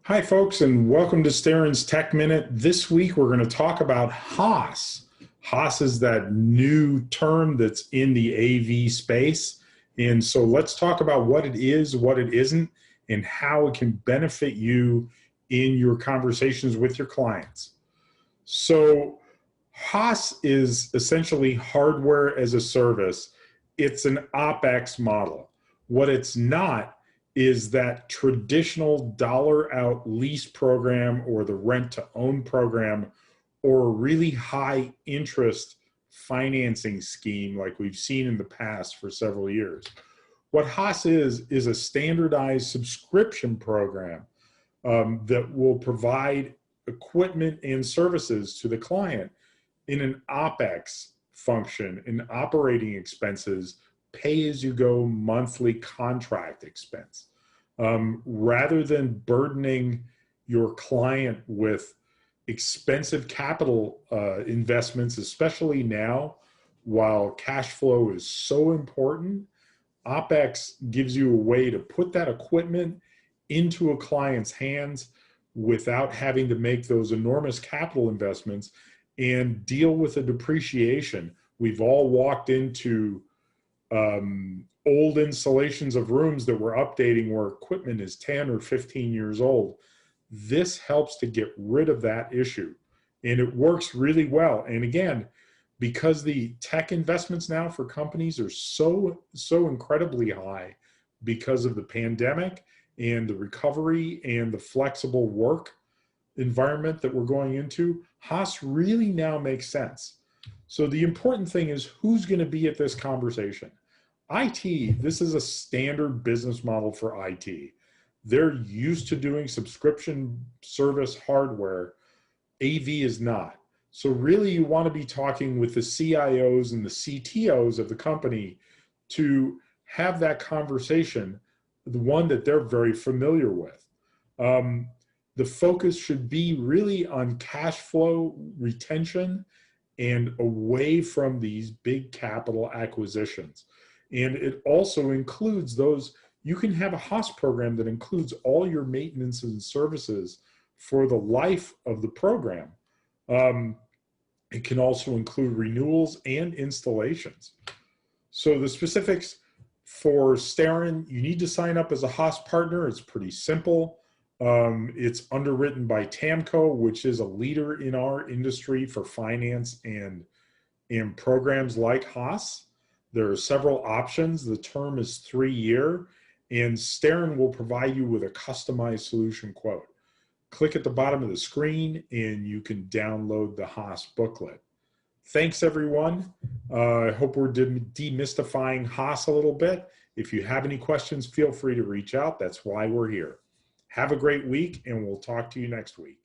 Hi, folks, and welcome to Starin's Tech Minute. This week, we're going to talk about HaaS. HaaS is that new term that's in the AV space. And so let's talk about what it is, what it isn't, and how it can benefit you in your conversations with your clients. So HaaS is essentially hardware as a service. It's an OpEx model. What it's not is that traditional dollar out lease program or the rent to own program or a really high interest financing scheme like we've seen in the past for several years. What HaaS is a standardized subscription program that will provide equipment and services to the client in an OpEx function, in operating expenses, pay-as-you-go monthly contract expense. Rather than burdening your client with expensive capital investments, especially now, while cash flow is so important, OpEx gives you a way to put that equipment into a client's hands without having to make those enormous capital investments and deal with the depreciation. We've all walked into old installations of rooms that we're updating where equipment is 10 or 15 years old. This helps to get rid of that issue, and it works really well. And again, because the tech investments now for companies are so incredibly high because of the pandemic and the recovery and the flexible work environment that we're going into, HaaS really now makes sense. So the important thing is who's going to be at this conversation. IT, this is a standard business model for IT. They're used to doing subscription service hardware. AV is not. So really you want to be talking with the CIOs and the CTOs of the company to have that conversation, the one that they're very familiar with. The focus should be really on cash flow retention and away from these big capital acquisitions. And it also includes those, you can have a HaaS program that includes all your maintenance and services for the life of the program. It can also include renewals and installations. So the specifics for Starin, you need to sign up as a HaaS partner. It's pretty simple. It's underwritten by TAMCO, which is a leader in our industry for finance and programs like HaaS. There are several options. The term is 3-year, and Starin will provide you with a customized solution quote. Click at the bottom of the screen and you can download the HaaS booklet. Thanks, everyone. I hope we're demystifying HaaS a little bit. If you have any questions, feel free to reach out. That's why we're here. Have a great week, and we'll talk to you next week.